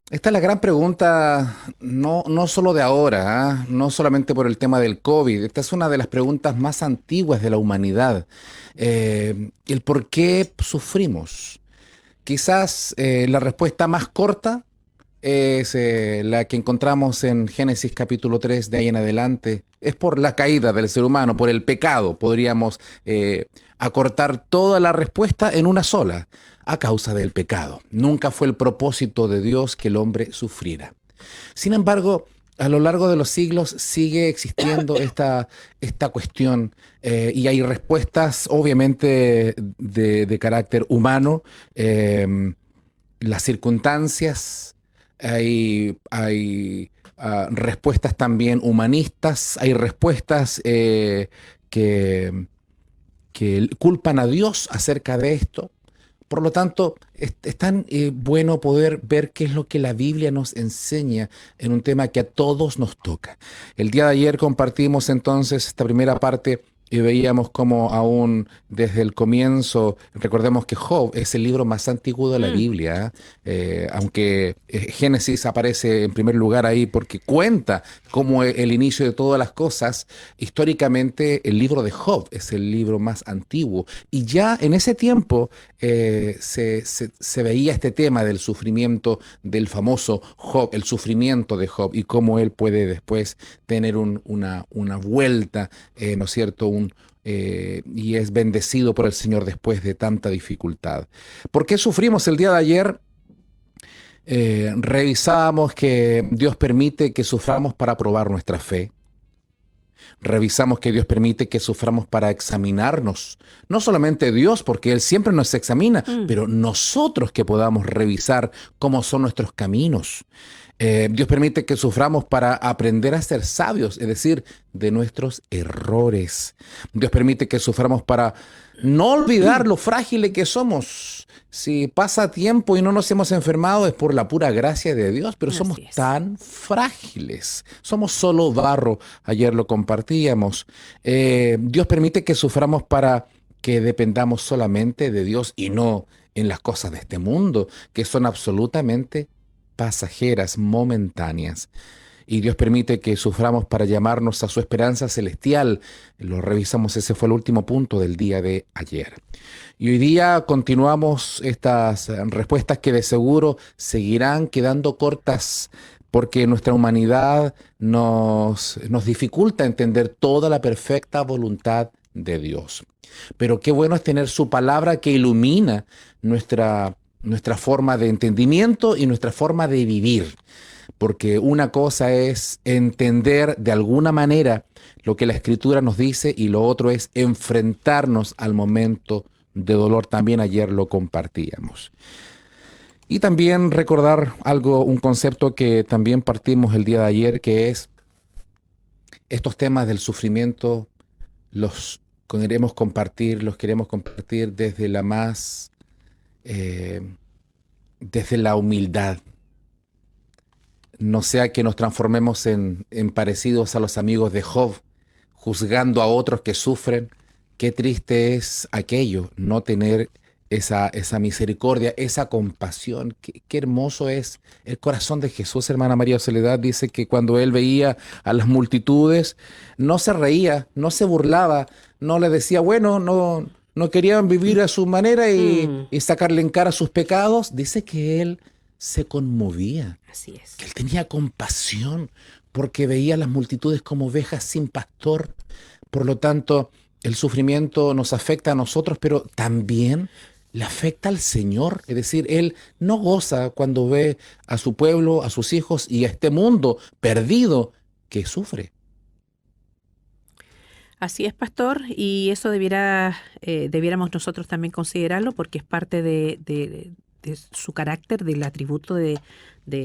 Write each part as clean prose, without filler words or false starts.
Esta es la gran pregunta, no solo de ahora, ¿ah? No solamente por el tema del COVID. Esta es una de las preguntas más antiguas de la humanidad. El por qué sufrimos. Quizás la respuesta más corta es la que encontramos en Génesis capítulo 3 de ahí en adelante. Es por la caída del ser humano, por el pecado. Podríamos acortar toda la respuesta en una sola, a causa del pecado. Nunca fue el propósito de Dios que el hombre sufriera. Sin embargo, a lo largo de los siglos sigue existiendo esta cuestión y hay respuestas obviamente de carácter humano, las circunstancias, hay respuestas también humanistas, hay respuestas que, que culpan a Dios acerca de esto. Por lo tanto, es tan bueno poder ver qué es lo que la Biblia nos enseña en un tema que a todos nos toca. El día de ayer compartimos entonces esta primera parte y veíamos cómo aún desde el comienzo, recordemos que Job es el libro más antiguo de la Mm, Biblia, aunque Génesis aparece en primer lugar ahí porque cuenta cómo el inicio de todas las cosas, históricamente el libro de Job es el libro más antiguo. Y ya en ese tiempo se veía este tema del sufrimiento del famoso Job, el sufrimiento de Job y cómo él puede después tener una vuelta, ¿no es cierto? Y es bendecido por el Señor después de tanta dificultad. ¿Por qué sufrimos el día de ayer? Revisábamos que Dios permite que suframos para probar nuestra fe. Revisamos que Dios permite que suframos para examinarnos. No solamente Dios, porque Él siempre nos examina, mm. pero nosotros que podamos revisar cómo son nuestros caminos. Dios permite que suframos para aprender a ser sabios, es decir, de nuestros errores. Dios permite que suframos para no olvidar lo frágiles que somos. Si pasa tiempo y no nos hemos enfermado es por la pura gracia de Dios, pero somos Así es. tan frágiles. Somos solo barro. Ayer lo compartíamos. Dios permite que suframos para que dependamos solamente de Dios y no en las cosas de este mundo, que son absolutamente pasajeras, momentáneas. Y Dios permite que suframos para llamarnos a su esperanza celestial. Lo revisamos, ese fue el último punto del día de ayer. Y hoy día continuamos estas respuestas que de seguro seguirán quedando cortas porque nuestra humanidad nos dificulta entender toda la perfecta voluntad de Dios. Pero qué bueno es tener su palabra que ilumina nuestra forma de entendimiento y nuestra forma de vivir. Porque una cosa es entender de alguna manera lo que la escritura nos dice y lo otro es enfrentarnos al momento de dolor. También ayer lo compartíamos. Y también recordar algo, un concepto que también partimos el día de ayer, que es estos temas del sufrimiento, los los queremos compartir desde la más, eh, desde la humildad. No sea que nos transformemos en parecidos a los amigos de Job, juzgando a otros que sufren. Qué triste es aquello, no tener esa misericordia, esa compasión. Qué hermoso es el corazón de Jesús, hermana María Soledad. Dice que cuando él veía a las multitudes, no se reía, no se burlaba, no le decía, bueno, no querían vivir a su manera Mm, y sacarle en cara sus pecados. Dice que él se conmovía, así que es. él tenía compasión porque veía a las multitudes como ovejas sin pastor. Por lo tanto, el sufrimiento nos afecta a nosotros, pero también le afecta al Señor. Es decir, Él no goza cuando ve a su pueblo, a sus hijos y a este mundo perdido que sufre. Así es, pastor, y eso debiéramos nosotros también considerarlo porque es parte de su carácter, del atributo de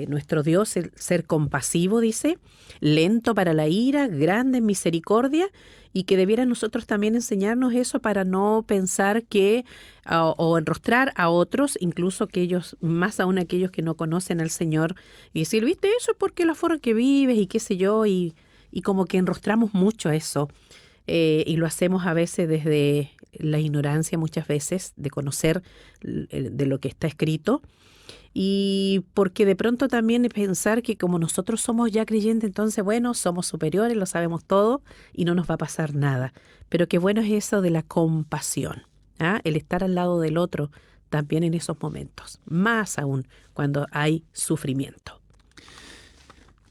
nuestro Dios, el ser compasivo, dice, lento para la ira, grande en misericordia, y que debiera nosotros también enseñarnos eso para no pensar que, o enrostrar a otros, incluso aquellos, más aún aquellos que no conocen al Señor, y decir, viste, eso es porque la forma que vives y qué sé yo, y como que enrostramos mucho eso y lo hacemos a veces desde la ignorancia muchas veces de conocer de lo que está escrito, y porque de pronto también pensar que como nosotros somos ya creyentes, entonces bueno, somos superiores, lo sabemos todo y no nos va a pasar nada. Pero qué bueno es eso de la compasión, ¿ah? El estar al lado del otro también en esos momentos, más aún cuando hay sufrimiento.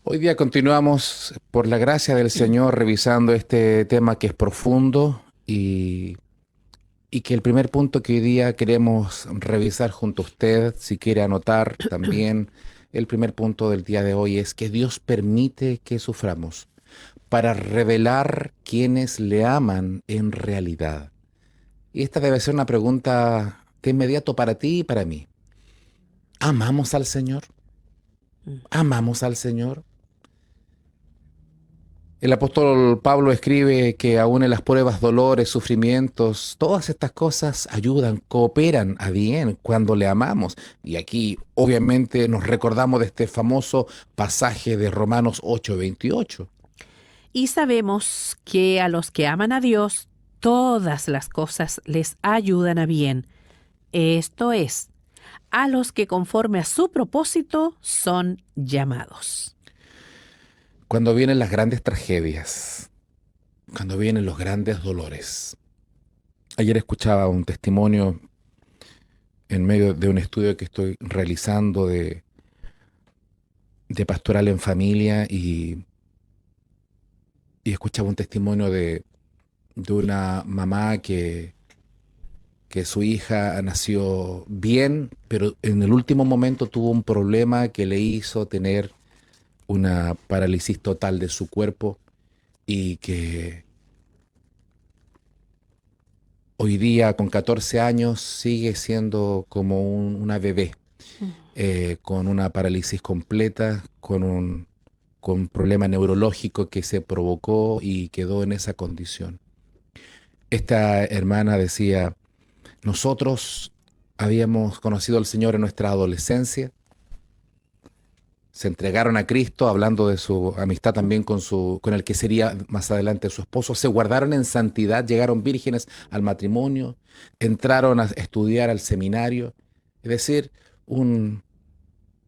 Hoy día continuamos, por la gracia del Señor, revisando este tema que es profundo y que el primer punto que hoy día queremos revisar junto a usted, si quiere anotar también, el primer punto del día de hoy es que Dios permite que suframos para revelar quienes le aman en realidad. Y esta debe ser una pregunta de inmediato para ti y para mí. ¿Amamos al Señor? Mm. ¿Amamos al Señor? El apóstol Pablo escribe que aún en las pruebas, dolores, sufrimientos, todas estas cosas ayudan, cooperan a bien cuando le amamos. Y aquí obviamente nos recordamos de este famoso pasaje de Romanos 8:28. Y sabemos que a los que aman a Dios, todas las cosas les ayudan a bien. Esto es, a los que conforme a su propósito son llamados. Cuando vienen las grandes tragedias, cuando vienen los grandes dolores. Ayer escuchaba un testimonio en medio de un estudio que estoy realizando de pastoral en familia y escuchaba un testimonio de una mamá que su hija nació bien, pero en el último momento tuvo un problema que le hizo tener una parálisis total de su cuerpo y que hoy día con 14 años sigue siendo como una bebé, con una parálisis completa, con un problema neurológico que se provocó y quedó en esa condición. Esta hermana decía, nosotros habíamos conocido al Señor en nuestra adolescencia, se entregaron a Cristo, hablando de su amistad también con el que sería más adelante su esposo, se guardaron en santidad, llegaron vírgenes al matrimonio, entraron a estudiar al seminario, es decir,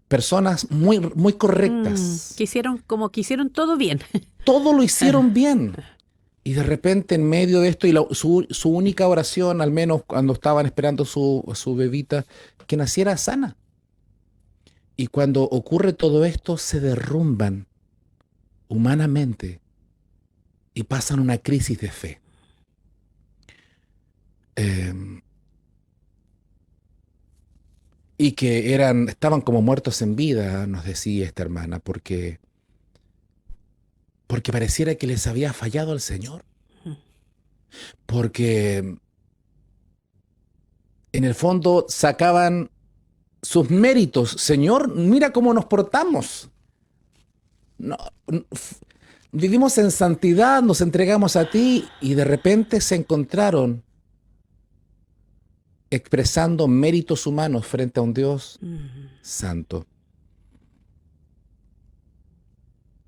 personas muy correctas. Que hicieron todo bien. Todo lo hicieron bien. Y de repente en medio de esto, su única oración, al menos cuando estaban esperando su bebita, que naciera sana. Y cuando ocurre todo esto, se derrumban humanamente y pasan una crisis de fe. Eh, y que estaban como muertos en vida, nos decía esta hermana, porque pareciera que les había fallado al Señor. Porque en el fondo sacaban sus méritos. Señor, mira cómo nos portamos. No, vivimos en santidad, nos entregamos a ti y de repente se encontraron expresando méritos humanos frente a un Dios santo.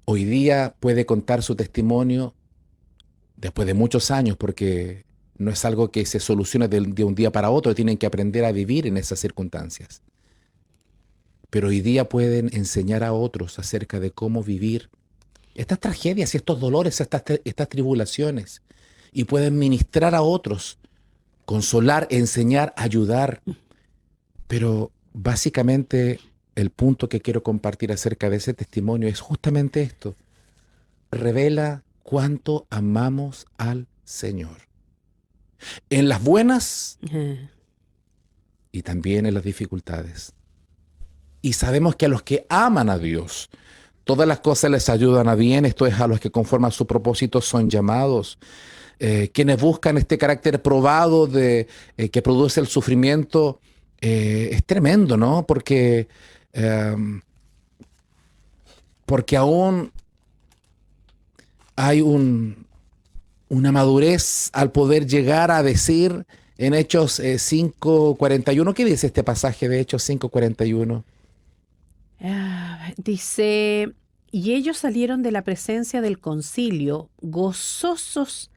Hoy día puede contar su testimonio después de muchos años, porque no es algo que se solucione de un día para otro, tienen que aprender a vivir en esas circunstancias. Pero hoy día pueden enseñar a otros acerca de cómo vivir estas tragedias y estos dolores, estas tribulaciones, y pueden ministrar a otros, consolar, enseñar, ayudar. Pero básicamente el punto que quiero compartir acerca de ese testimonio es justamente esto. Revela cuánto amamos al Señor. En las buenas y también en las dificultades. Y sabemos que a los que aman a Dios, todas las cosas les ayudan a bien, esto es a los que conforme a su propósito son llamados. Quienes buscan este carácter probado que produce el sufrimiento, es tremendo, ¿no? Porque aún hay una madurez al poder llegar a decir en Hechos 5:41, ¿qué dice este pasaje de Hechos 5:41? Dice, y ellos salieron de la presencia del concilio, gozosos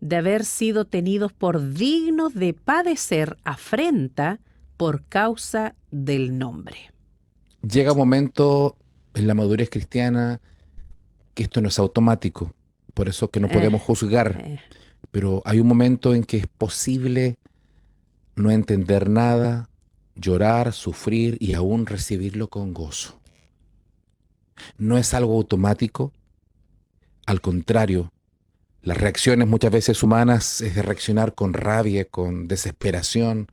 de haber sido tenidos por dignos de padecer afrenta por causa del nombre. Llega un momento en la madurez cristiana que esto no es automático, por eso que no Eh, podemos juzgar, eh, pero hay un momento en que es posible no entender nada, llorar, sufrir y aún recibirlo con gozo. No es algo automático, al contrario, las reacciones muchas veces humanas es de reaccionar con rabia, con desesperación,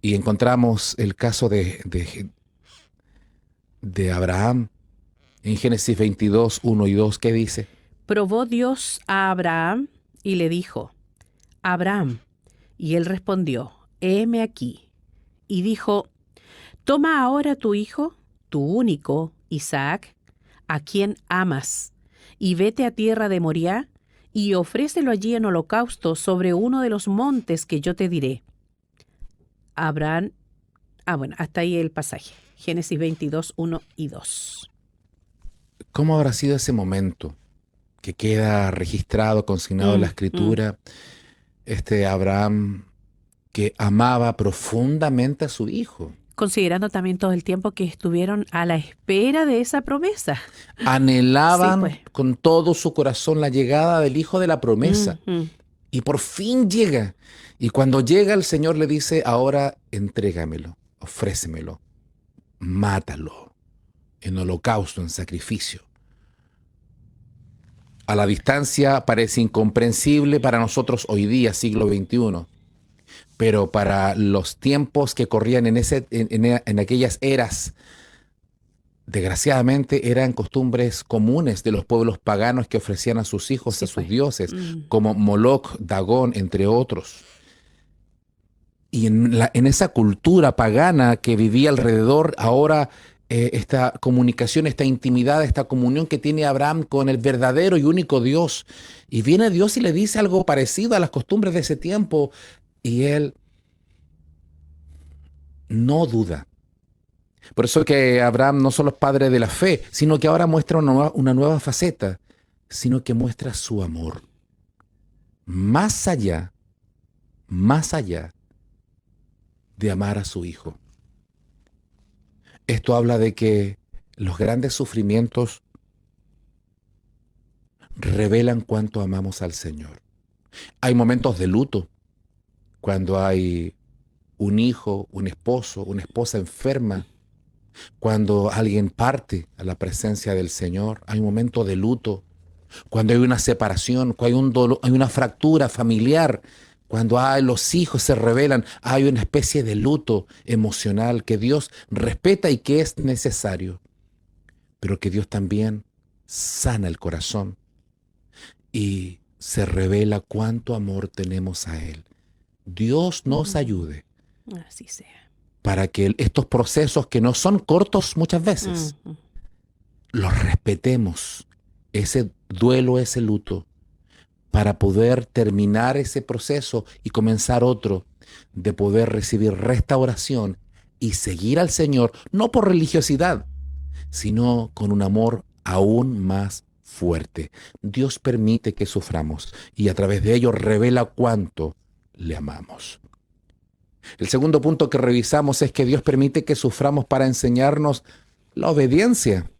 y encontramos el caso de Abraham en Génesis 22, 1 y 2, ¿qué dice? Probó Dios a Abraham y le dijo, Abraham, y él respondió, heme aquí. Y dijo, toma ahora tu hijo, tu único, Isaac, a quien amas, y vete a tierra de Moriah, y ofrécelo allí en holocausto sobre uno de los montes que yo te diré. Abraham, bueno, hasta ahí el pasaje. Génesis 22, 1 y 2. ¿Cómo habrá sido ese momento que queda registrado, consignado en la Mm, mm. escritura? Este Abraham que amaba profundamente a su hijo. Considerando también todo el tiempo que estuvieron a la espera de esa promesa. Sí, Anhelaban pues. con todo su corazón la llegada del hijo de la promesa. Mm. Y por fin llega. Y cuando llega el Señor le dice, ahora entrégamelo, ofrécemelo, mátalo en holocausto, en sacrificio. A la distancia parece incomprensible para nosotros hoy día, siglo XXI, pero para los tiempos que corrían en aquellas eras, desgraciadamente eran costumbres comunes de los pueblos paganos que ofrecían a sus hijos a Sí, sus pues. dioses, Mm. como Moloch, Dagón, entre otros. Y en esa cultura pagana que vivía alrededor, ahora esta comunicación, esta intimidad, esta comunión que tiene Abraham con el verdadero y único Dios. Y viene Dios y le dice algo parecido a las costumbres de ese tiempo. Y él no duda. Por eso que Abraham no solo es padre de la fe, sino que ahora muestra una nueva faceta, sino que muestra su amor. Más allá, más allá de amar a su hijo. Esto habla de que los grandes sufrimientos revelan cuánto amamos al Señor. Hay momentos de luto, cuando hay un hijo, un esposo, una esposa enferma, cuando alguien parte a la presencia del Señor. Hay un momento de luto, cuando hay una separación, cuando hay un dolor, hay una fractura familiar, cuando los hijos se rebelan, hay una especie de luto emocional que Dios respeta y que es necesario, pero que Dios también sana el corazón y se revela cuánto amor tenemos a Él. Dios nos ayude Así sea. para que estos procesos que no son cortos muchas veces, Mm. los respetemos, ese duelo, ese luto, para poder terminar ese proceso y comenzar otro, de poder recibir restauración y seguir al Señor, no por religiosidad, sino con un amor aún más fuerte. Dios permite que suframos y a través de ello revela cuánto le amamos. El segundo punto que revisamos es que Dios permite que suframos para enseñarnos la obediencia.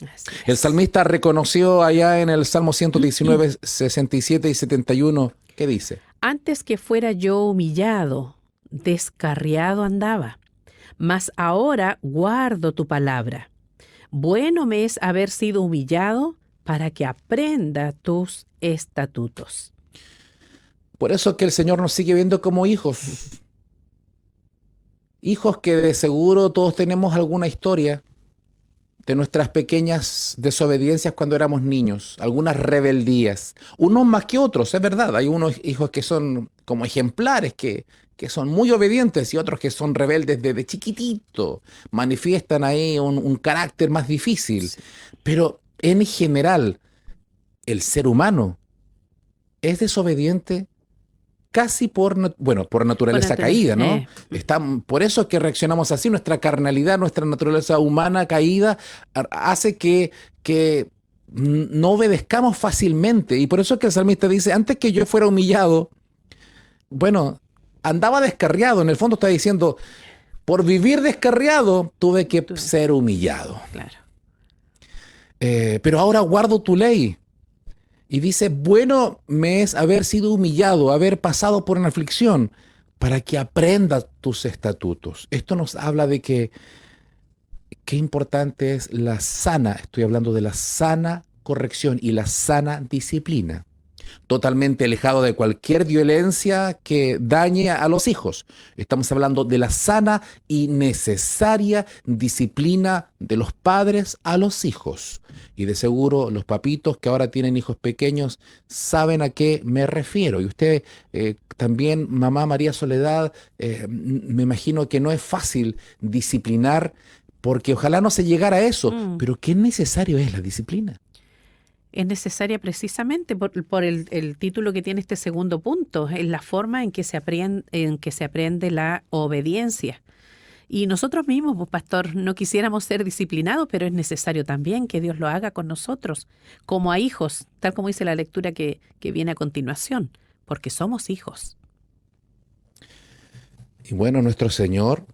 Así El es. salmista reconoció allá en el Salmo 119, 67 y 71, ¿qué dice? Antes que fuera yo humillado, descarriado andaba, mas ahora guardo tu palabra. Bueno me es haber sido humillado para que aprenda tus estatutos. Por eso es que el Señor nos sigue viendo como hijos. Hijos que de seguro todos tenemos alguna historia de nuestras pequeñas desobediencias cuando éramos niños, algunas rebeldías, unos más que otros, es verdad, hay unos hijos que son como ejemplares, que son muy obedientes y otros que son rebeldes desde chiquitito, manifiestan ahí un carácter más difícil, Sí. pero en general el ser humano es desobediente casi por Por naturaleza caída, ¿no? Por eso es que reaccionamos así, nuestra carnalidad, nuestra naturaleza humana caída hace que no obedezcamos fácilmente. Y por eso es que el salmista dice, antes que yo fuera humillado, bueno, andaba descarriado. En el fondo está diciendo, por vivir descarriado, tuve que Tú- ser humillado. Claro. Pero ahora guardo tu ley. Y dice, bueno me es haber sido humillado, haber pasado por una aflicción, para que aprenda tus estatutos. Esto nos habla de que qué importante es la sana, estoy hablando de la sana corrección y la sana disciplina. Totalmente alejado de cualquier violencia que dañe a los hijos. Estamos hablando de la sana y necesaria disciplina de los padres a los hijos. Y de seguro los papitos que ahora tienen hijos pequeños saben a qué me refiero. Y usted también, mamá María Soledad, me imagino que no es fácil disciplinar porque ojalá no se llegara a eso, Mm. pero qué necesario es la disciplina. Es necesaria precisamente por el título que tiene este segundo punto, es la forma en que se aprende la obediencia. Y nosotros mismos, pues, pastor, no quisiéramos ser disciplinados, pero es necesario también que Dios lo haga con nosotros, como a hijos, tal como dice la lectura que viene a continuación, porque somos hijos. Y bueno, nuestro Señor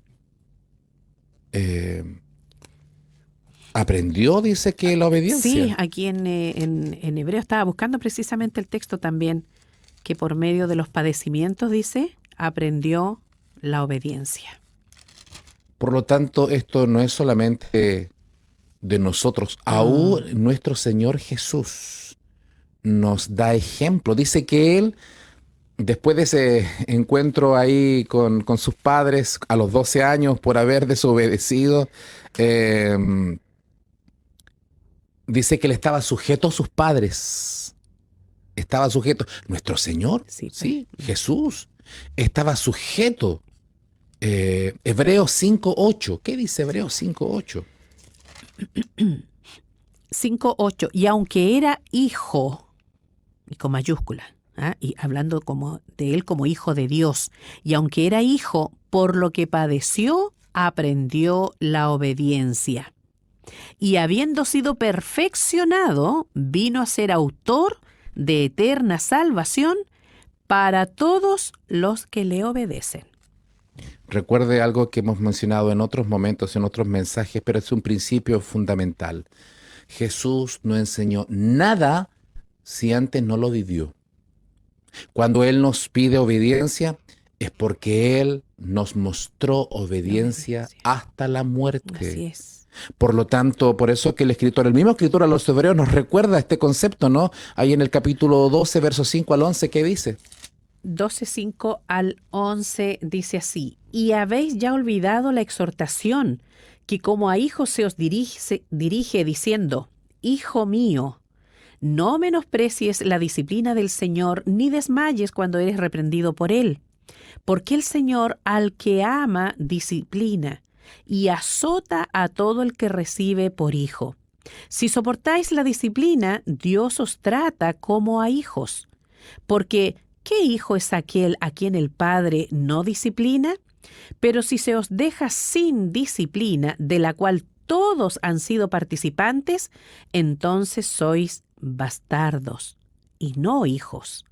eh, aprendió, dice que la Sí, obediencia. aquí en Hebreo estaba buscando precisamente el texto también, que por medio de los padecimientos, dice, aprendió la obediencia. Por lo tanto, esto no es solamente de nosotros, aún Mm. nuestro Señor Jesús nos da ejemplo. Dice que Él, después de ese encuentro ahí con sus padres a los 12 años por haber desobedecido, eh, dice que Él estaba sujeto a sus padres. Estaba sujeto. Nuestro Señor, Sí, pues. sí, Jesús, estaba sujeto. Hebreos 5:8. ¿Qué dice Hebreos 5:8? 5:8. Y aunque era hijo, y con mayúscula, ¿ah? Y hablando como de él como hijo de Dios, y aunque era hijo, por lo que padeció, aprendió la obediencia. Y habiendo sido perfeccionado, vino a ser autor de eterna salvación para todos los que le obedecen. Recuerde algo que hemos mencionado en otros momentos, en otros mensajes, pero es un principio fundamental. Jesús no enseñó nada si antes no lo vivió. Cuando Él nos pide obediencia, es porque Él nos mostró La obediencia obediencia. hasta la Así muerte. es. Por lo tanto, por eso que el mismo escritor a los hebreos nos recuerda este concepto, ¿no? Ahí en el capítulo 12, versos 5 al 11, ¿qué dice? 12:5 al 11 dice así: Y habéis ya olvidado la exhortación que como a hijos se os dirige diciendo: Hijo mío, no menosprecies la disciplina del Señor, ni desmayes cuando eres reprendido por Él. Porque el Señor al que ama disciplina y azota a todo el que recibe por hijo. Si soportáis la disciplina, Dios os trata como a hijos. Porque, ¿qué hijo es aquel a quien el Padre no disciplina? Pero si se os deja sin disciplina, de la cual todos han sido participantes, entonces sois bastardos y no hijos.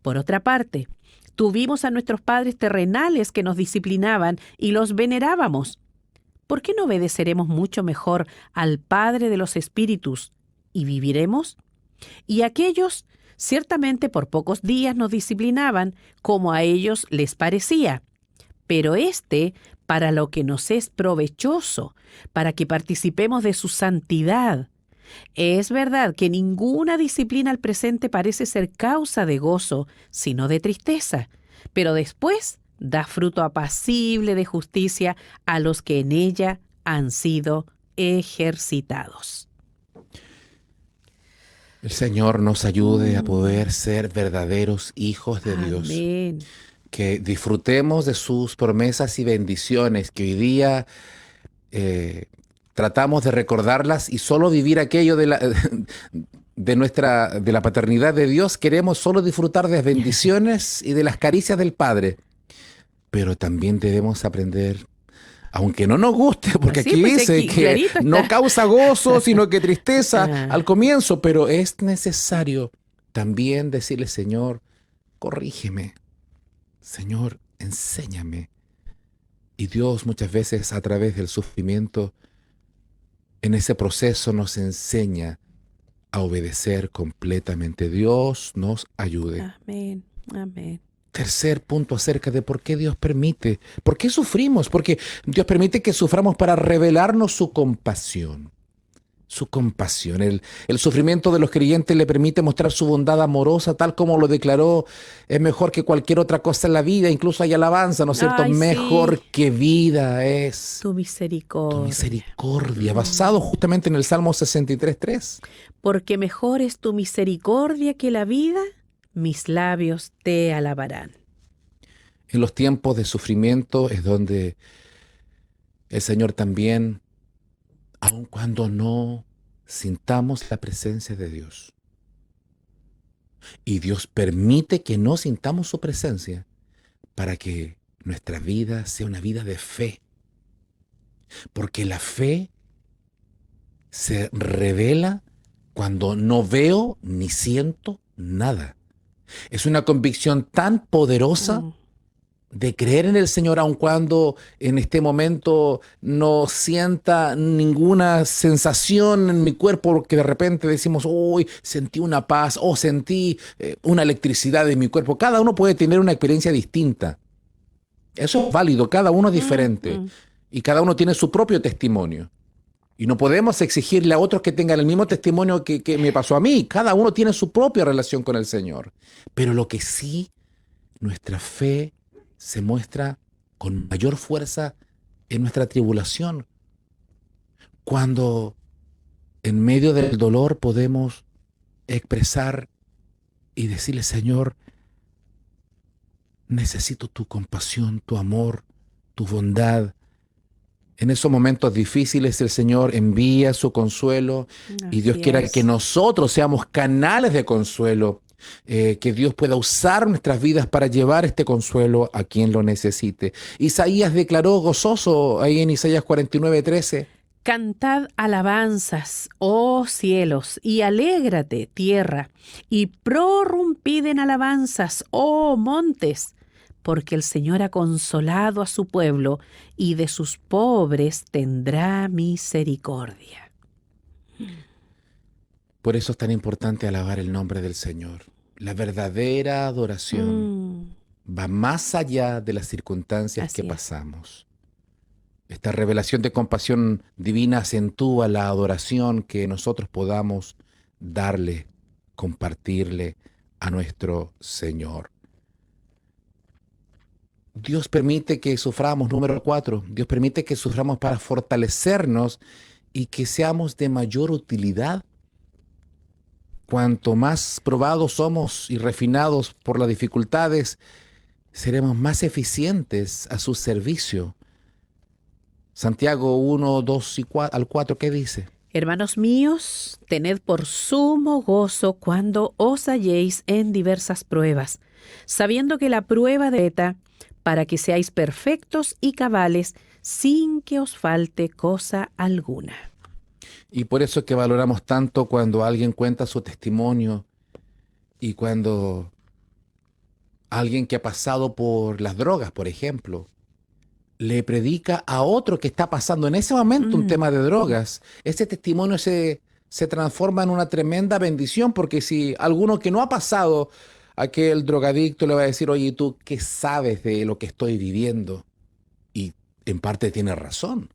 Por otra parte, tuvimos a nuestros padres terrenales que nos disciplinaban y los venerábamos. ¿Por qué no obedeceremos mucho mejor al Padre de los Espíritus y viviremos? Y aquellos ciertamente por pocos días nos disciplinaban como a ellos les parecía, pero para lo que nos es provechoso, para que participemos de su santidad. Es verdad que ninguna disciplina al presente parece ser causa de gozo, sino de tristeza, pero después da fruto apacible de justicia a los que en ella han sido ejercitados. El Señor nos ayude a poder ser verdaderos hijos de Dios. Amén. Que disfrutemos de sus promesas y bendiciones, que hoy día tratamos de recordarlas y solo vivir aquello de la paternidad de Dios. Queremos solo disfrutar de las bendiciones y de las caricias del Padre. Pero también debemos aprender Aunque no nos guste, porque Sí, aquí pues dice aquí que clarito no está. causa gozo, sino que tristeza Ah, al comienzo, pero es necesario también decirle, Señor, corrígeme, Señor, enséñame. Y Dios muchas veces a través del sufrimiento, en ese proceso nos enseña a obedecer completamente. Dios nos ayude. amén, amén. Tercer punto acerca de por qué Dios permite, por qué sufrimos, porque Dios permite que suframos para revelarnos su compasión. Su compasión, el sufrimiento de los creyentes le permite mostrar su bondad amorosa, tal como lo declaró, es mejor que cualquier otra cosa en la vida, incluso hay alabanza, ¿no es cierto? Ay, sí, Mejor que vida es tu tu misericordia. misericordia, basado Mm. justamente en el Salmo 63:3. Porque mejor es tu misericordia que la vida, mis labios te alabarán. En los tiempos de sufrimiento es donde el Señor también, aun cuando no sintamos la presencia de Dios, y Dios permite que no sintamos su presencia para que nuestra vida sea una vida de fe, porque la fe se revela cuando no veo ni siento nada. Es una convicción tan poderosa Mm. de creer en el Señor, aun cuando en este momento no sienta ninguna sensación en mi cuerpo, porque de repente decimos, uy, sentí una paz o sentí una electricidad en mi cuerpo. Cada uno puede tener una experiencia distinta. Eso es válido, cada uno es diferente Ujú. y cada uno tiene su propio testimonio. Y no podemos exigirle a otros que tengan el mismo testimonio que me pasó a mí. Cada uno tiene su propia relación con el Señor. Pero lo que sí, nuestra fe se muestra con mayor fuerza en nuestra tribulación, cuando en medio del dolor podemos expresar y decirle, Señor, necesito tu compasión, tu amor, tu bondad. En esos momentos difíciles el Señor envía su consuelo y Dios Así quiera que es. nosotros seamos canales de consuelo, que Dios pueda usar nuestras vidas para llevar este consuelo a quien lo necesite. Isaías declaró gozoso ahí en Isaías 49:13. Cantad alabanzas, oh cielos, y alégrate, tierra, y prorrumpid en alabanzas, oh montes, porque el Señor ha consolado a su pueblo, y de sus pobres tendrá misericordia. Por eso es tan importante alabar el nombre del Señor. La verdadera adoración Mm, va más allá de las circunstancias que así es. pasamos. Esta revelación de compasión divina acentúa la adoración que nosotros podamos darle, compartirle a nuestro Señor. Dios permite que suframos, número 4, Dios permite que suframos para fortalecernos y que seamos de mayor utilidad. Cuanto más probados somos y refinados por las dificultades, seremos más eficientes a su servicio. Santiago 1, 2 y 4, al 4, ¿qué dice? Hermanos míos, tened por sumo gozo cuando os halléis en diversas pruebas, sabiendo que la prueba de ETA, para que seáis perfectos y cabales, sin que os falte cosa alguna. Y por eso es que valoramos tanto cuando alguien cuenta su testimonio y cuando alguien que ha pasado por las drogas, por ejemplo, le predica a otro que está pasando en ese momento un Mm, tema de drogas, ese testimonio se transforma en una tremenda bendición, porque si alguno que no ha pasado, aquel drogadicto le va a decir, oye, ¿tú qué sabes de lo que estoy viviendo? Y en parte tiene razón,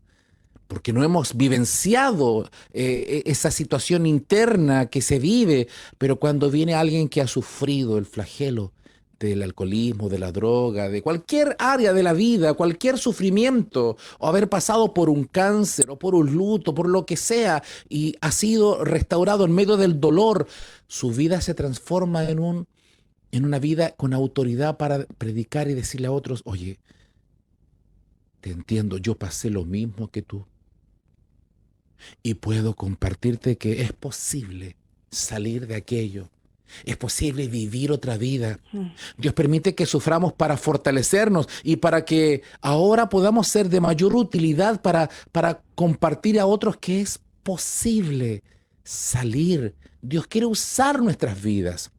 porque no hemos vivenciado esa situación interna que se vive, pero cuando viene alguien que ha sufrido el flagelo del alcoholismo, de la droga, de cualquier área de la vida, cualquier sufrimiento, o haber pasado por un cáncer o por un luto, por lo que sea, y ha sido restaurado en medio del dolor, su vida se transforma en una vida con autoridad para predicar y decirle a otros, oye, te entiendo, yo pasé lo mismo que tú y puedo compartirte que es posible salir de aquello Es posible vivir otra vida. Mm. Dios permite que suframos para fortalecernos y para que ahora podamos ser de mayor utilidad para compartir a otros que es posible salir. Dios quiere usar nuestras vidas.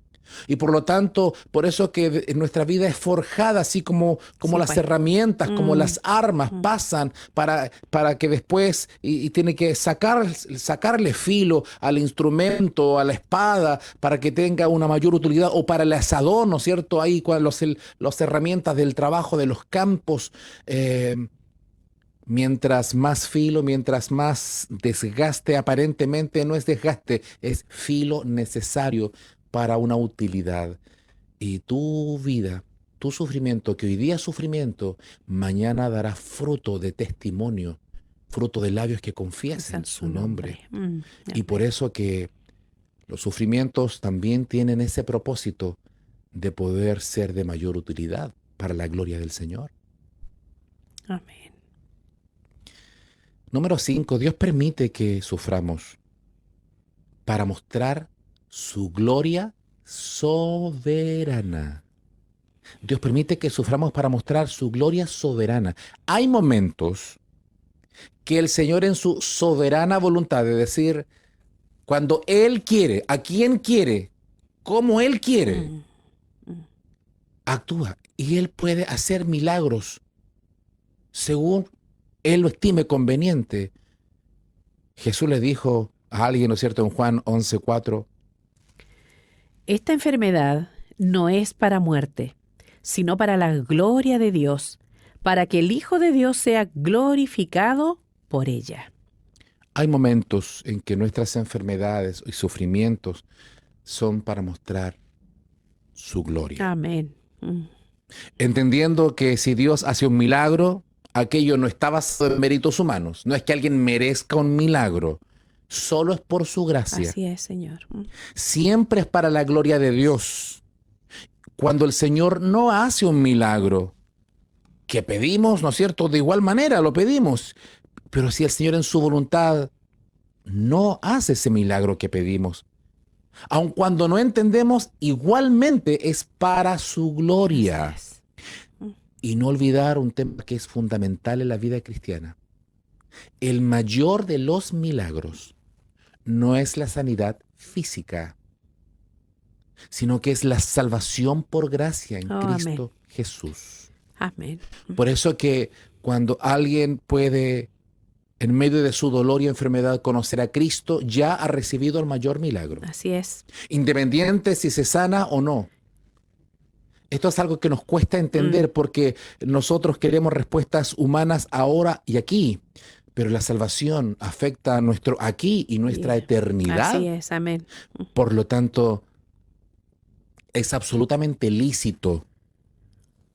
Y por lo tanto, por eso que nuestra vida es forjada, así como Sí, las pues. herramientas, como Mm, las armas mm. pasan para que después, y tiene que sacarle filo al instrumento, a la espada, para que tenga una mayor utilidad, o para el asadón, ¿no es cierto? Ahí con las herramientas del trabajo de los campos. eh, Mientras más filo, mientras más desgaste, aparentemente no es desgaste, es filo necesario para una utilidad. Y tu vida, tu sufrimiento, que hoy día es sufrimiento, mañana dará fruto de testimonio, fruto de labios que Piensa confiesen en su su nombre. nombre. Y por Amén. eso que los sufrimientos también tienen ese propósito de poder ser de mayor utilidad para la gloria del Señor. Amén. Número 5, Dios permite que suframos para mostrar su gloria soberana. Dios permite que suframos para mostrar su gloria soberana. Hay momentos que el Señor en su soberana voluntad, de decir, cuando Él quiere, a quien quiere, como Él quiere, Mm, mm. actúa. Y Él puede hacer milagros según Él lo estime conveniente. Jesús le dijo a alguien, ¿no es cierto?, en Juan 11:4, Esta enfermedad no es para muerte, sino para la gloria de Dios, para que el Hijo de Dios sea glorificado por ella. hay momentos en que nuestras enfermedades y sufrimientos son para mostrar su gloria. Amén. Mm. Entendiendo que si Dios hace un milagro, aquello no está basado en méritos humanos. No es que alguien merezca un milagro, solo es por su gracia. Así es, Señor. Mm. Siempre es para la gloria de Dios. Cuando el Señor no hace un milagro, que pedimos, ¿no es cierto? De igual manera lo pedimos. Pero si el Señor en su voluntad no hace ese milagro que pedimos, aun cuando no entendemos, igualmente es para su Así gloria. es. Mm. Y no olvidar un tema que es fundamental en la vida cristiana. El mayor de los milagros no es la sanidad física, sino que es la salvación por gracia en Oh, amén. Cristo Jesús. Amén. Mm. Por eso que cuando alguien puede, en medio de su dolor y enfermedad, conocer a Cristo, ya ha recibido el mayor milagro, Así es. independiente si se sana o no. Esto es algo que nos cuesta Mm. entender porque nosotros queremos respuestas humanas ahora y aquí, pero la salvación afecta a nuestro aquí y Y nuestra así eternidad. es. Amén. Por lo tanto, es absolutamente lícito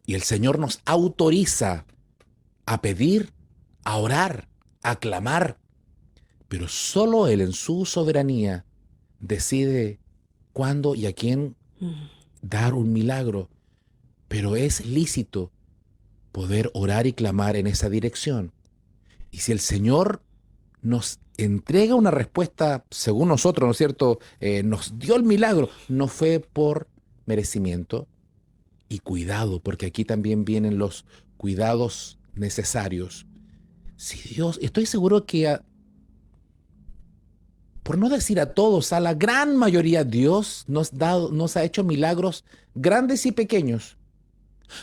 y el Señor nos autoriza a pedir, a orar, a clamar, pero solo Él en su soberanía decide cuándo y a quién Mm. dar un milagro, pero es lícito poder orar y clamar en esa dirección. Y si el Señor nos entrega una respuesta según nosotros, ¿no es cierto? Nos dio el milagro, no fue por merecimiento. Y cuidado, porque aquí también vienen los cuidados necesarios. Si Dios, estoy seguro que, por no decir a todos, a la gran mayoría, Dios nos ha hecho milagros grandes y pequeños.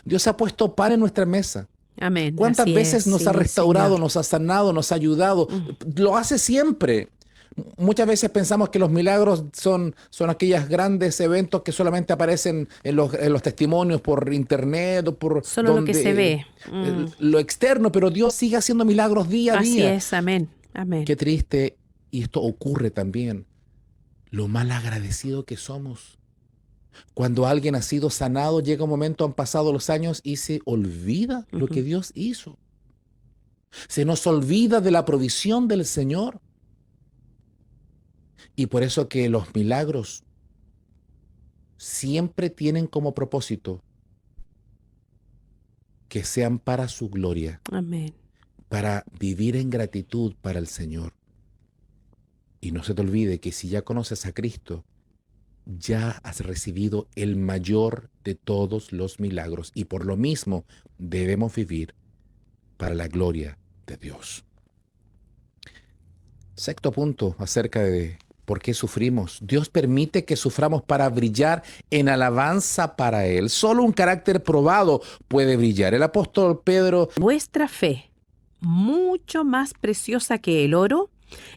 Dios ha puesto pan en nuestra mesa. Amén. ¿Cuántas Así es. veces nos ha Sí, restaurado, Señor. nos ha sanado, nos ha ayudado? Mm. Lo hace siempre. Muchas veces pensamos que los milagros son aquellos grandes eventos que solamente aparecen en los testimonios por internet o por Solo lo que se donde ve. Mm. lo externo, pero Dios sigue haciendo milagros día a Así día. es. Amén. Amén. Qué triste, y esto ocurre también, lo mal agradecido que somos. Cuando alguien ha sido sanado, llega un momento, han pasado los años y se olvida lo que Ujú. Dios hizo. Se nos olvida de la provisión del Señor. Y por eso que los milagros siempre tienen como propósito que sean para su gloria, Amén. para vivir en gratitud para el Señor. Y no se te olvide que si ya conoces a Cristo, ya has recibido el mayor de todos los milagros y por lo mismo debemos vivir para la gloria de Dios. Sexto punto acerca de por qué sufrimos. Dios permite que suframos para brillar en alabanza para Él. Solo un carácter probado puede brillar. El apóstol Pedro. Vuestra fe, mucho más preciosa que el oro,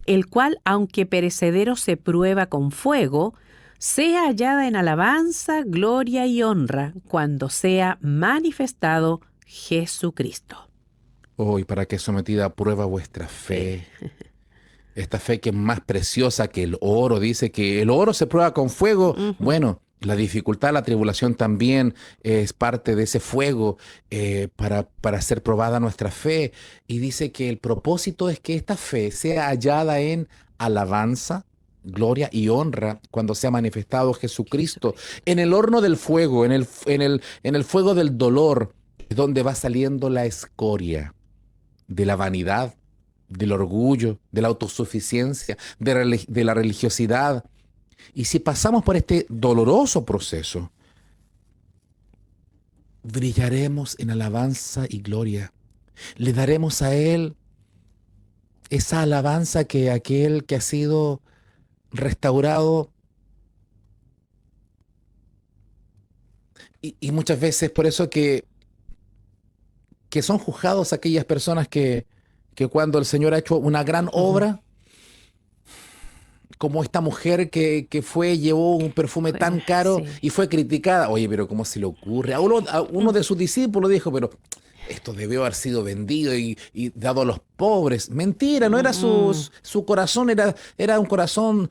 el cual, aunque perecedero se prueba con fuego, sea hallada en alabanza, gloria y honra cuando sea manifestado Jesucristo. Hoy, para que sometida a prueba vuestra fe. Esta fe que es más preciosa que el oro. Dice que el oro se prueba con fuego. Bueno, la dificultad, la tribulación también es parte de ese fuego para ser probada nuestra fe. Y dice que el propósito es que esta fe sea hallada en alabanza, gloria y honra cuando sea manifestado Jesucristo. En el horno del fuego, en el fuego del dolor, es donde va saliendo la escoria de la vanidad, del orgullo, de la autosuficiencia, de la religiosidad. Y si pasamos por este doloroso proceso, brillaremos en alabanza y gloria. Le daremos a Él esa alabanza que aquel que ha sido restaurado. Y muchas veces por eso que son juzgados aquellas personas que cuando el Señor ha hecho una gran obra, como esta mujer que llevó un perfume tan caro y fue criticada. Oye, pero ¿cómo se le ocurre? A uno de sus discípulos dijo, pero esto debió haber sido vendido y dado a los pobres. Mentira, no era su corazón, era un corazón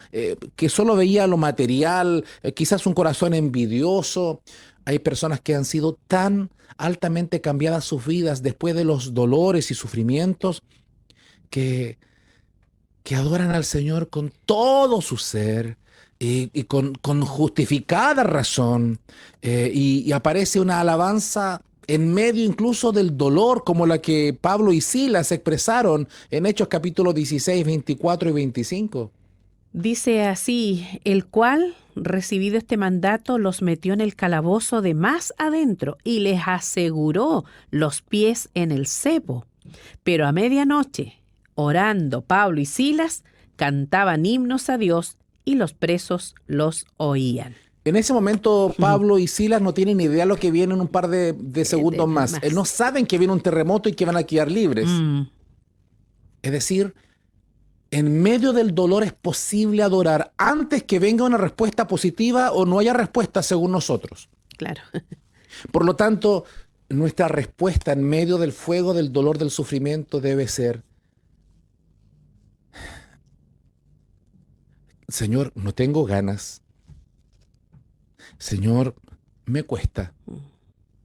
que solo veía lo material, quizás un corazón envidioso. Hay personas que han sido tan altamente cambiadas sus vidas después de los dolores y sufrimientos que adoran al Señor con todo su ser y con justificada razón. Y aparece una alabanza en medio incluso del dolor, como la que Pablo y Silas expresaron en Hechos capítulo 16, 24 y 25. Dice así, el cual, recibido este mandato, los metió en el calabozo de más adentro y les aseguró los pies en el cepo. Pero a medianoche, orando Pablo y Silas, cantaban himnos a Dios y los presos los oían. En ese momento, Pablo y Silas no tienen idea lo que viene en un par de segundos más. No saben que viene un terremoto y que van a quedar libres. Es decir, en medio del dolor es posible adorar antes que venga una respuesta positiva o no haya respuesta según nosotros. Claro. Por lo tanto, nuestra respuesta en medio del fuego, del dolor, del sufrimiento debe ser: Señor, no tengo ganas. Señor, me cuesta.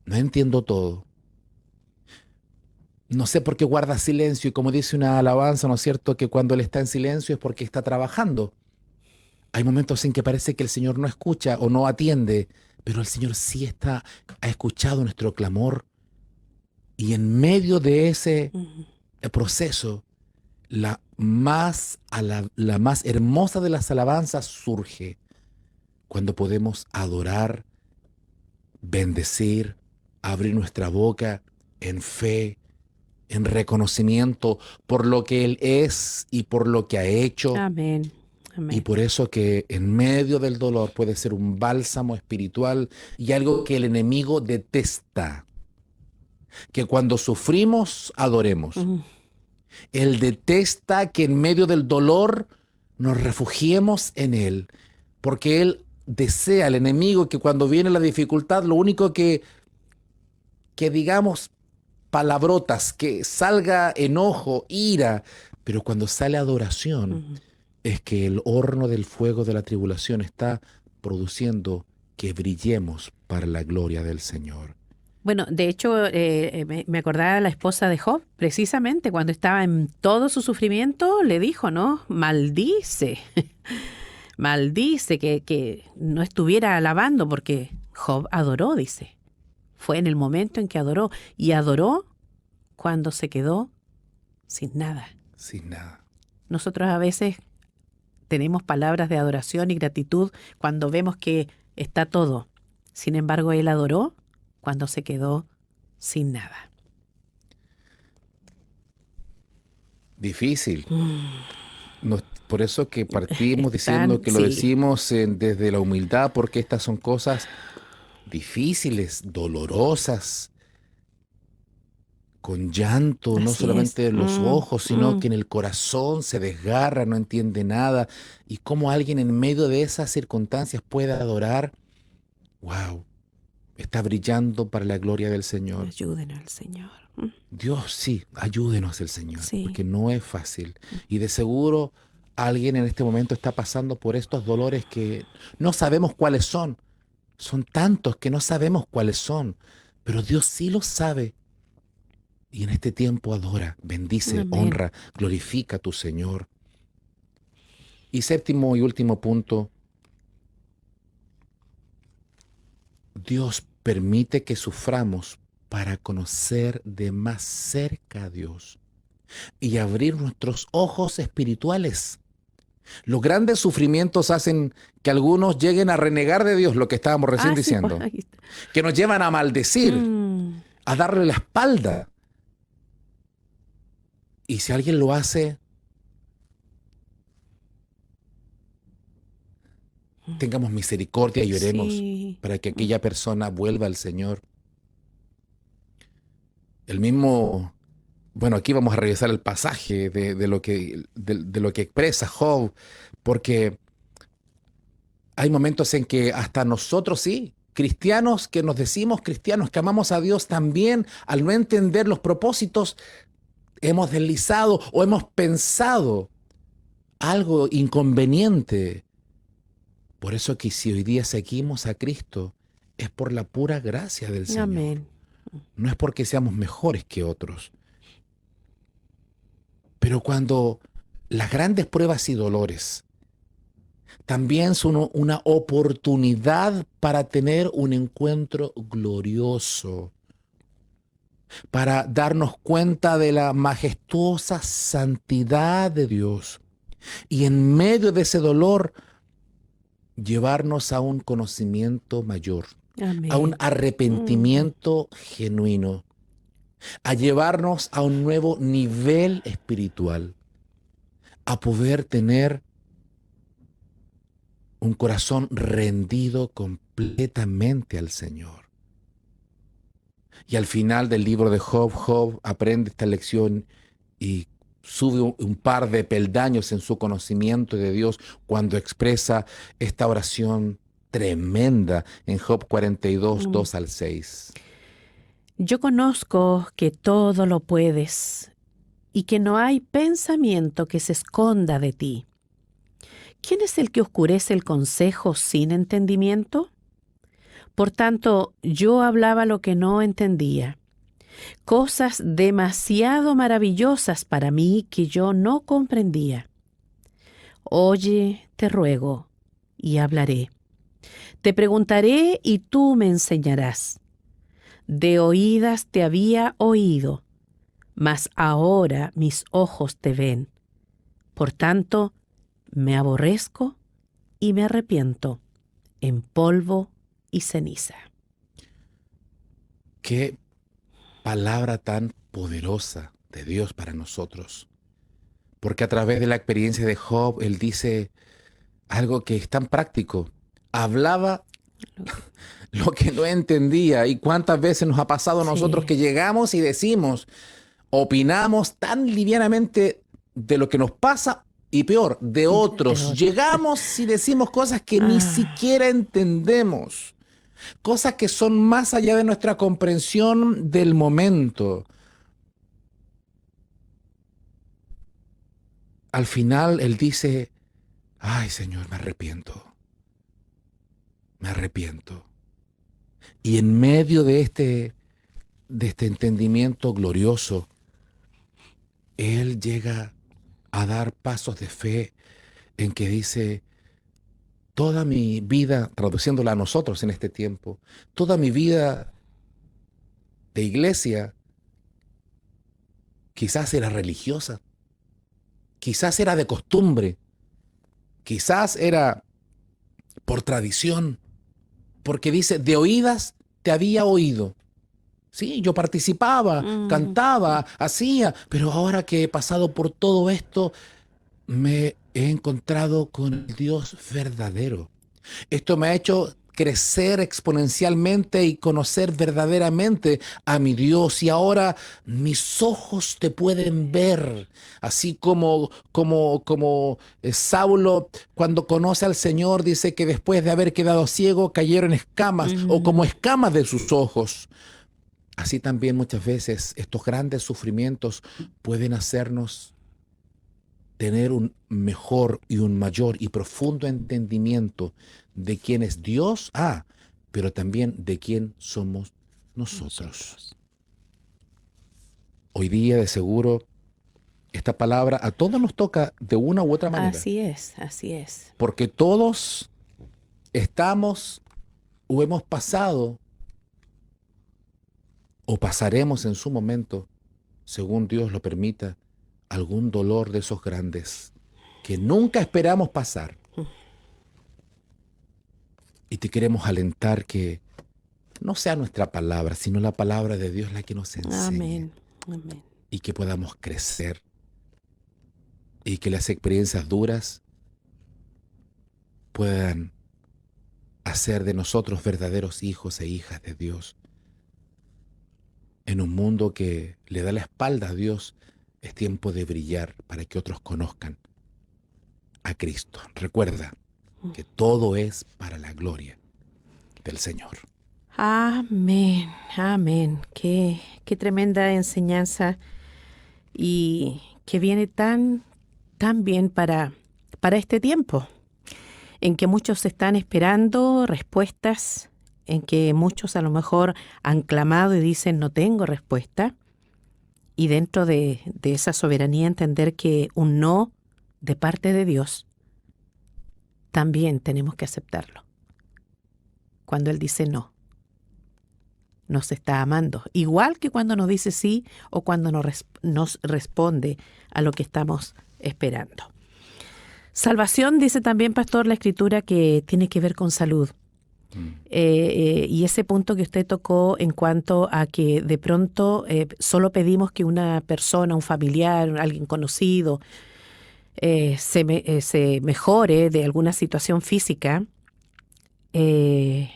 No entiendo todo. No sé por qué guarda silencio y como dice una alabanza, ¿no es cierto?, que cuando Él está en silencio es porque está trabajando. Hay momentos en que parece que el Señor no escucha o no atiende, pero el Señor sí ha escuchado nuestro clamor. Y en medio de ese proceso, la más hermosa de las alabanzas surge cuando podemos adorar, bendecir, abrir nuestra boca en fe, en reconocimiento por lo que Él es y por lo que ha hecho. Amén. Amén. Y por eso que en medio del dolor puede ser un bálsamo espiritual y algo que el enemigo detesta. Que cuando sufrimos, adoremos. Él detesta que en medio del dolor nos refugiemos en Él. Porque Él desea, el enemigo, que cuando viene la dificultad, lo único que digamos palabrotas, que salga enojo, ira, pero cuando sale adoración, es que el horno del fuego de la tribulación está produciendo que brillemos para la gloria del Señor. Bueno, de hecho, me acordaba de la esposa de Job, precisamente cuando estaba en todo su sufrimiento, le dijo, ¿no? Maldice, maldice que no estuviera alabando, porque Job adoró, dice. Fue en el momento en que adoró, y adoró cuando se quedó sin nada. Sin nada. Nosotros a veces tenemos palabras de adoración y gratitud cuando vemos que está todo. Sin embargo, él adoró cuando se quedó sin nada. Difícil. Mm, Por eso que es partimos diciendo tan, que lo sí, decimos desde la humildad, porque estas son cosas difíciles, dolorosas, con llanto, no así es. solamente en los ojos, sino que en el corazón se desgarra, no entiende nada. Y cómo alguien en medio de esas circunstancias puede adorar, wow, está brillando para la gloria del Señor. Ayúdenos al Señor. Dios, sí, ayúdenos el Señor, Sí. porque no es fácil. Y de seguro alguien en este momento está pasando por estos dolores que no sabemos cuáles son. Son tantos que no sabemos cuáles son, pero Dios sí los sabe. Y en este tiempo adora, bendice, Amén. honra, glorifica a tu Señor. Y séptimo y último punto, Dios permite que suframos para conocer de más cerca a Dios y abrir nuestros ojos espirituales. Los grandes sufrimientos hacen que algunos lleguen a renegar de Dios, lo que estábamos recién Ah, sí, pues diciendo, ahí está. que nos llevan a maldecir, Mm, a darle la espalda. Y si alguien lo hace, tengamos misericordia y oremos sí. para que aquella persona vuelva al Señor. El mismo, bueno, aquí vamos a revisar el pasaje de lo que expresa Job, porque hay momentos en que hasta nosotros sí, cristianos que nos decimos cristianos, que amamos a Dios también, al no entender los propósitos, hemos deslizado o hemos pensado algo inconveniente. Por eso que si hoy día seguimos a Cristo, es por la pura gracia del Señor. Amén. No es porque seamos mejores que otros. Pero cuando las grandes pruebas y dolores también son una oportunidad para tener un encuentro glorioso, para darnos cuenta de la majestuosa santidad de Dios y en medio de ese dolor llevarnos a un conocimiento mayor, a un Amén. Mm, arrepentimiento genuino, a llevarnos a un nuevo nivel espiritual, a poder tener un corazón rendido completamente al Señor. Y al final del libro de Job, Job aprende esta lección y sube un par de peldaños en su conocimiento de Dios cuando expresa esta oración tremenda en Job 42, mm. 2 al 6. Yo conozco que todo lo puedes y que no hay pensamiento que se esconda de ti. ¿Quién es el que oscurece el consejo sin entendimiento? Por tanto, yo hablaba lo que no entendía, cosas demasiado maravillosas para mí que yo no comprendía. Oye, te ruego, y hablaré. Te preguntaré y tú me enseñarás. De oídas te había oído, mas ahora mis ojos te ven. Por tanto, me aborrezco y me arrepiento en polvo y ceniza. Qué palabra tan poderosa de Dios para nosotros. Porque a través de la experiencia de Job, él dice algo que es tan práctico. Hablaba lo que no entendía. ¿Y cuántas veces nos ha pasado a nosotros Sí. que llegamos y decimos, opinamos tan livianamente de lo que nos pasa y peor, de De otros? otro. Llegamos y decimos cosas que ni Ah, siquiera entendemos, cosas que son más allá de nuestra comprensión del momento. Al final él dice, ay Señor, me arrepiento, me arrepiento. Y en medio de este entendimiento glorioso, él llega a dar pasos de fe en que dice, toda mi vida, traduciéndola a nosotros en este tiempo, toda mi vida de iglesia quizás era religiosa, quizás era de costumbre, Quizás era por tradición, porque dice, de oídas te había oído. Sí, yo participaba, Mm, cantaba, hacía, pero ahora que he pasado por todo esto, me he encontrado con el Dios verdadero. Esto me ha hecho crecer exponencialmente y conocer verdaderamente a mi Dios. Y ahora mis ojos te pueden ver, así como Saulo cuando conoce al Señor dice que después de haber quedado ciego cayeron escamas o como mm. escamas de sus ojos. Así también muchas veces estos grandes sufrimientos pueden hacernos tener un mejor y un mayor y profundo entendimiento de quién es Dios, pero también de quién somos nosotros. Nosotros. Hoy día, de seguro, esta palabra a todos nos toca de una u otra manera, Así es, así es. porque todos estamos o hemos pasado o pasaremos en su momento, según Dios lo permita, algún dolor de esos grandes que nunca esperamos pasar. Y te queremos alentar que no sea nuestra palabra, sino la palabra de Dios la que nos enseñe Amén, amén. y que podamos crecer y que las experiencias duras puedan hacer de nosotros verdaderos hijos e hijas de Dios. En un mundo que le da la espalda a Dios, es tiempo de brillar para que otros conozcan a Cristo. Recuerda que todo es para la gloria del Señor. Amén, amén. Qué tremenda enseñanza y que viene tan bien para este tiempo, en que muchos están esperando respuestas, en que muchos a lo mejor han clamado y dicen no tengo respuesta, y dentro de esa soberanía entender que un no de parte de Dios también tenemos que aceptarlo. Cuando Él dice no, nos está amando, igual que cuando nos dice sí o cuando nos responde a lo que estamos esperando. Salvación, dice también, pastor, la Escritura, que tiene que ver con salud. Y ese punto que usted tocó en cuanto a que de pronto solo pedimos que una persona, un familiar, alguien conocido, se mejore de alguna situación física, qué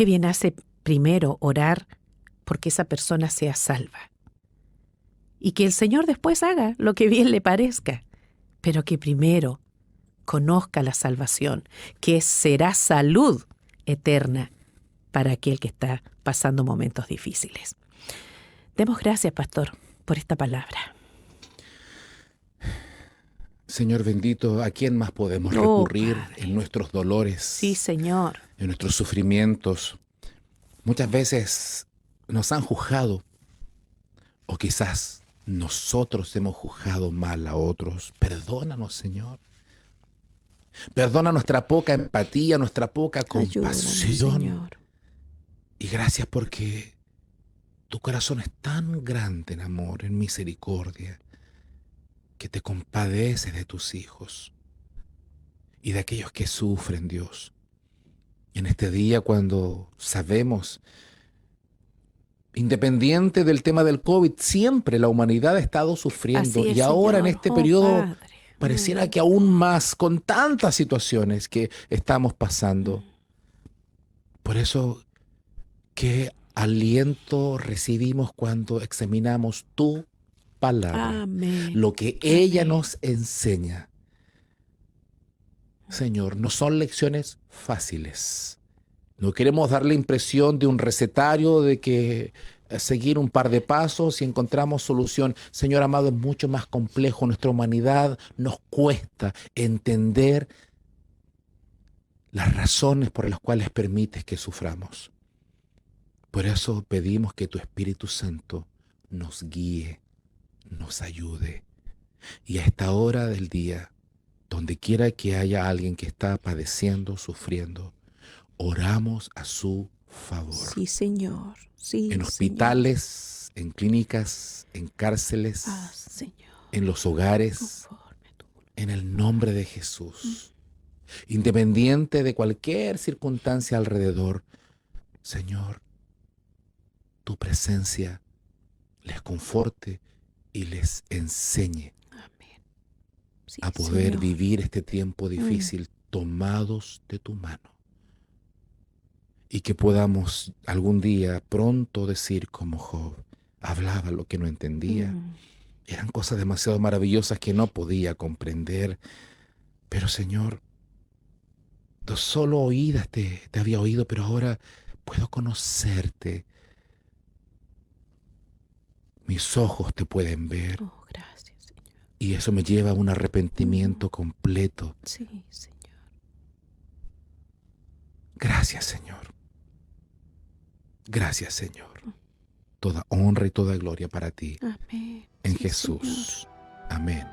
bien hace primero orar porque esa persona sea salva. Y que el Señor después haga lo que bien le parezca, pero que primero conozca la salvación, que será salud eterna para aquel que está pasando momentos difíciles. Demos gracias, pastor, por esta palabra. Señor bendito, ¿a quién más podemos Oh, recurrir en Padre. nuestros Sí, dolores, Señor. en nuestros sufrimientos? Muchas veces nos han juzgado o quizás nosotros hemos juzgado mal a otros. Perdónanos, Señor. Perdona nuestra poca empatía, nuestra poca Ayúdanos, compasión. Señor. Y gracias porque tu corazón es tan grande en amor, en misericordia, que te compadeces de tus hijos y de aquellos que sufren, Dios. En este día cuando sabemos, independiente del tema del COVID, siempre la humanidad ha estado sufriendo Así es, y ahora en Señor. este Oh, periodo Padre. pareciera que aún más con tantas situaciones que estamos pasando. Por eso, qué aliento recibimos cuando examinamos tu palabra, Amén. lo que ella Amén. nos enseña. Señor, no son lecciones fáciles. No queremos dar la impresión de un recetario de que seguir un par de pasos y encontramos solución. Señor amado, es mucho más complejo. Nuestra humanidad nos cuesta entender las razones por las cuales permites que suframos. Por eso pedimos que tu Espíritu Santo nos guíe, nos ayude. Y a esta hora del día, donde quiera que haya alguien que está padeciendo, sufriendo, oramos a su favor. Sí, Señor. En Sí, Señor. hospitales, en clínicas, en cárceles, Señor. en los hogares, Conforme a tu voluntad. en el nombre de Jesús. Independiente de cualquier circunstancia alrededor, Señor, tu presencia les conforte y les enseñe Amén. Sí, a poder Señor. vivir este tiempo Mm. difícil tomados de tu mano. Y que podamos algún día pronto decir como Job, hablaba lo que no entendía. Mm. Eran cosas demasiado maravillosas que no podía comprender. Pero Señor, de solo oídas te había oído, pero ahora puedo conocerte. Mis ojos te pueden ver. Oh, gracias, Señor. Y eso me lleva a un Mm. arrepentimiento completo. Sí, Señor. Gracias, Señor. Gracias, Señor. Toda honra y toda gloria para ti. Amén. En Sí, Señor. Jesús. Amén.